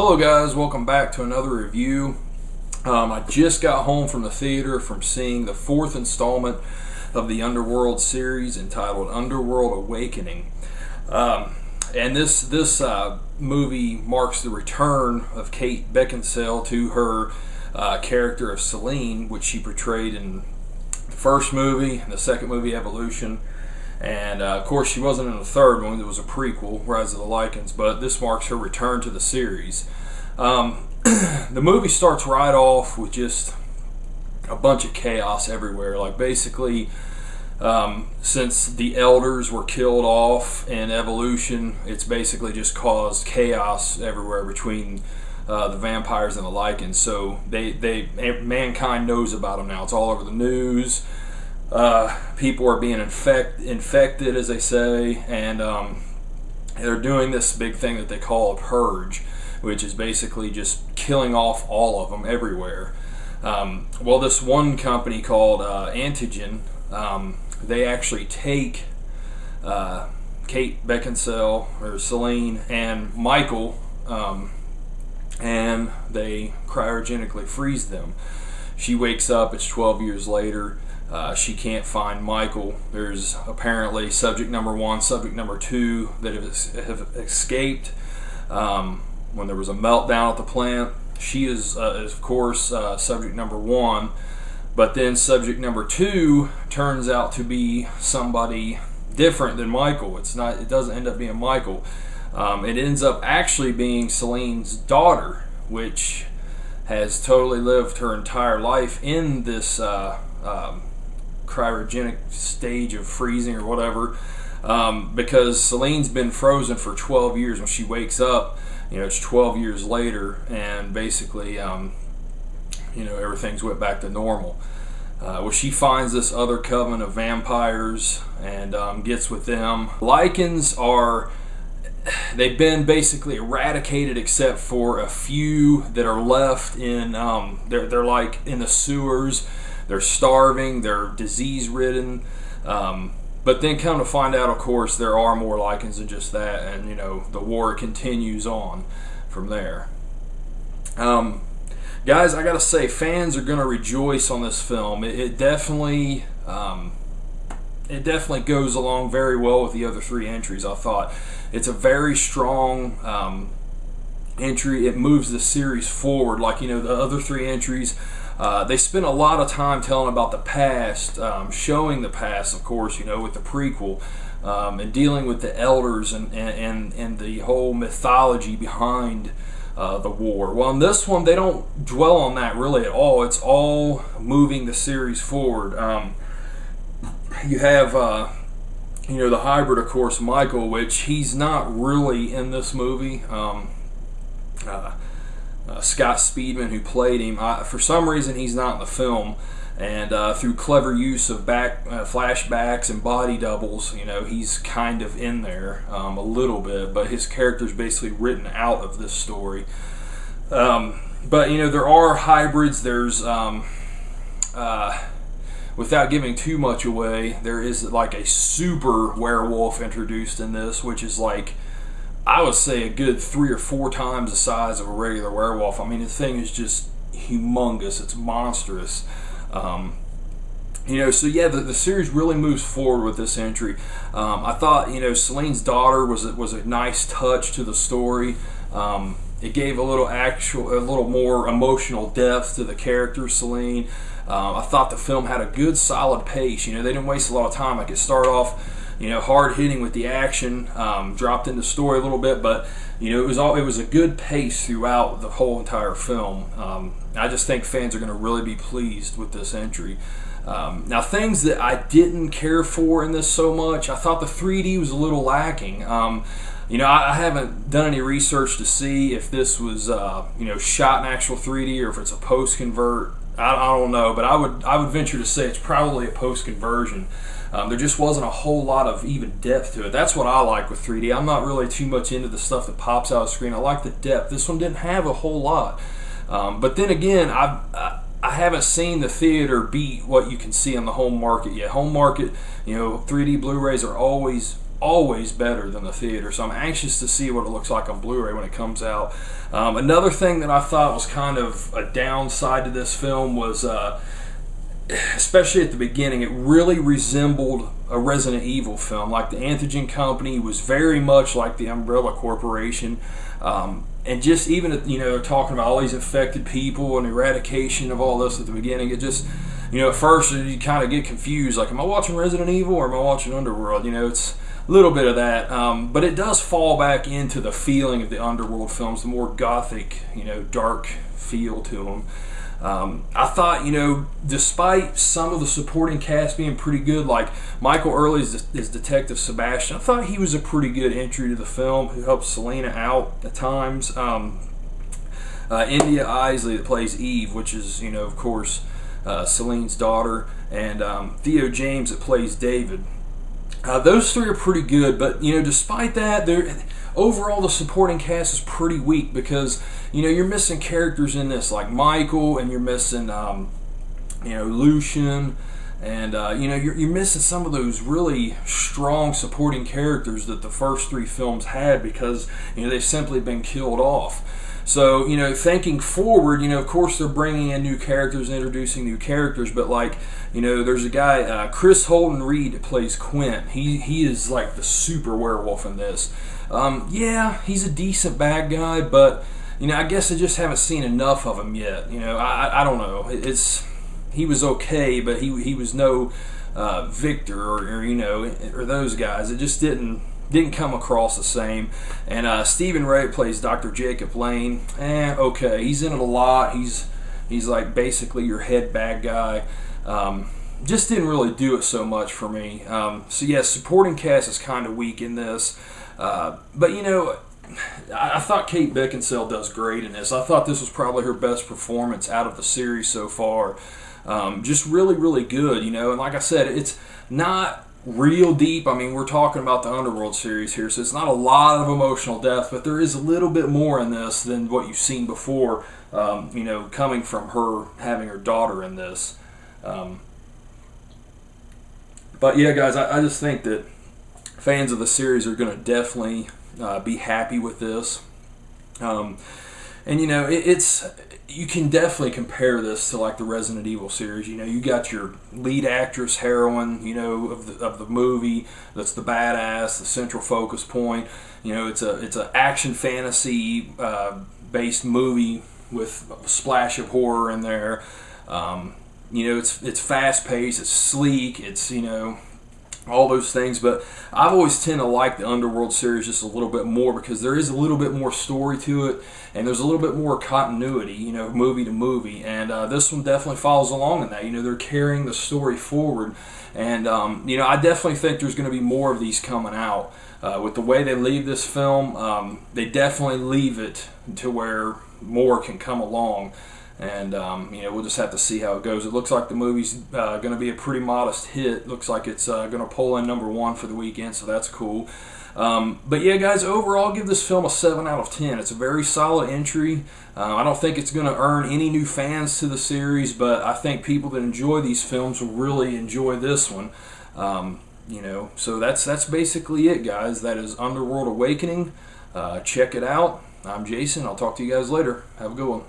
Hello guys, welcome back to another review. I just got home from the theater from seeing the fourth installment of the Underworld series entitled Underworld Awakening. And this movie marks the return of Kate Beckinsale to her character of Selene, which she portrayed in the first movie and the second movie, Evolution. And of course she wasn't in the third one. It was a prequel, Rise of the Lycans, but this marks her return to the series. The movie starts right off with just a bunch of chaos everywhere. Like basically, since the elders were killed off in Evolution, it's basically just caused chaos everywhere between the vampires and the Lycans. So mankind knows about them now. It's all over the news. People are being infected, as they say, and they're doing this big thing that they call a purge, which is basically just killing off all of them everywhere. Well, this one company called Antigen, they actually take Kate Beckinsale, or Selene, and Michael, and they cryogenically freeze them. She wakes up, it's 12 years later. She can't find Michael. There's apparently subject number 1, subject number 2 that have escaped when there was a meltdown at the plant. She is, of course, subject number 1, but then subject number 2 turns out to be somebody different than Michael. It doesn't end up being Michael. It ends up actually being Selene's daughter, which has totally lived her entire life in this cryogenic stage of freezing or whatever, because Selene's been frozen for 12 years. When she wakes up, it's 12 years later, and basically everything's went back to normal. Well, she finds this other coven of vampires and gets with them. Lycans they've been basically eradicated except for a few that are left in they're like in the sewers. They're starving, they're disease-ridden, but then come to find out, of course, there are more Lycans than just that, and the war continues on from there. Guys, I gotta say, fans are gonna rejoice on this film. It definitely goes along very well with the other 3 entries. I thought it's a very strong entry. It moves the series forward, like the other 3 entries. They spent a lot of time telling about the past, showing the past, of course, with the prequel, and dealing with the elders and the whole mythology behind the war. Well, in this one, they don't dwell on that really at all. It's all moving the series forward. You have, the hybrid, of course, Michael, which he's not really in this movie. Scott Speedman, who played him, for some reason he's not in the film, and through clever use of flashbacks and body doubles, he's kind of in there a little bit, but his character's basically written out of this story. But there are hybrids. There's without giving too much away, there is like a super werewolf introduced in this, which is like, I would say, a good 3 or 4 times the size of a regular werewolf. I mean, the thing is just humongous. It's monstrous. So yeah, the series really moves forward with this entry. I thought, Selene's daughter was a nice touch to the story. It gave a little more emotional depth to the character Selene. I thought the film had a good, solid pace. They didn't waste a lot of time. Like, it started off hard hitting with the action, dropped into story a little bit, but it was a good pace throughout the whole entire film. I just think fans are going to really be pleased with this entry. Now, things that I didn't care for in this so much, I thought the 3D was a little lacking. I haven't done any research to see if this was shot in actual 3D or if it's a post convert. I don't know, but I would venture to say it's probably a post conversion. There just wasn't a whole lot of even depth to it. That's what I like with 3D. I'm not really too much into the stuff that pops out of the screen. I like the depth. This one didn't have a whole lot. But then again, I haven't seen the theater beat what you can see on the home market yet. Home market, 3D Blu-rays are always always better than the theater. So I'm anxious to see what it looks like on Blu-ray when it comes out. Another thing that I thought was kind of a downside to this film was, especially at the beginning, it really resembled a Resident Evil film. Like the Antigen Company was very much like the Umbrella Corporation. And just even, you know, talking about all these infected people and eradication of all this at the beginning, it just, you know, at first you kind of get confused, like, am I watching Resident Evil or am I watching Underworld? You know, it's a little bit of that, but it does fall back into the feeling of the Underworld films, the more gothic, you know, dark feel to them. I thought, you know, despite some of the supporting cast being pretty good, like Michael Early is Detective Sebastian, I thought he was a pretty good entry to the film, who helps Selena out at times. India Isley that plays Eve, which is, you know, of course, Celine's daughter, and Theo James that plays David. Those three are pretty good, but, you know, despite that, overall the supporting cast is pretty weak because, you know, you're missing characters in this like Michael, and you're missing, you know, Lucian, and, you know, you're missing some of those really strong supporting characters that the first three films had because, you know, they've simply been killed off. So, you know, thinking forward, you know, of course they're bringing in new characters and introducing new characters, but like, you know, there's a guy, Chris Holden Reed, that plays Quint. He is like the super werewolf in this. Yeah, he's a decent bad guy, but, you know, I guess I just haven't seen enough of him yet. You know, I don't know. He was okay, but he was no Victor or you know, or those guys. It just didn't come across the same. And Stephen Ray plays Dr. Jacob Lane. Okay, he's in it a lot. He's like basically your head bad guy. Just didn't really do it so much for me. So yeah, supporting cast is kind of weak in this. But you know, I thought Kate Beckinsale does great in this. I thought this was probably her best performance out of the series so far. Just really, really good, you know. And like I said, it's not real deep. I mean, we're talking about the Underworld series here, so it's not a lot of emotional depth, but there is a little bit more in this than what you've seen before, you know, coming from her having her daughter in this. But yeah, guys, I just think that fans of the series are going to definitely be happy with this. And you know, you can definitely compare this to like the Resident Evil series. You know, you got your lead actress, heroine, you know, of the movie, that's the badass, the central focus point. You know, it's a action fantasy based movie with a splash of horror in there. You know, it's fast paced, it's sleek, it's, you know, all those things. But I've always tend to like the Underworld series just a little bit more because there is a little bit more story to it, and there's a little bit more continuity, you know, movie to movie. And this one definitely follows along in that. You know, they're carrying the story forward, and you know, I definitely think there's going to be more of these coming out. With the way they leave this film, they definitely leave it to where more can come along. And, you know, we'll just have to see how it goes. It looks like the movie's going to be a pretty modest hit. Looks like it's going to pull in #1 for the weekend, so that's cool. But yeah, guys, overall, give this film a 7 out of 10. It's a very solid entry. I don't think it's going to earn any new fans to the series, but I think people that enjoy these films will really enjoy this one. You know, so that's basically it, guys. That is Underworld Awakening. Check it out. I'm Jason. I'll talk to you guys later. Have a good one.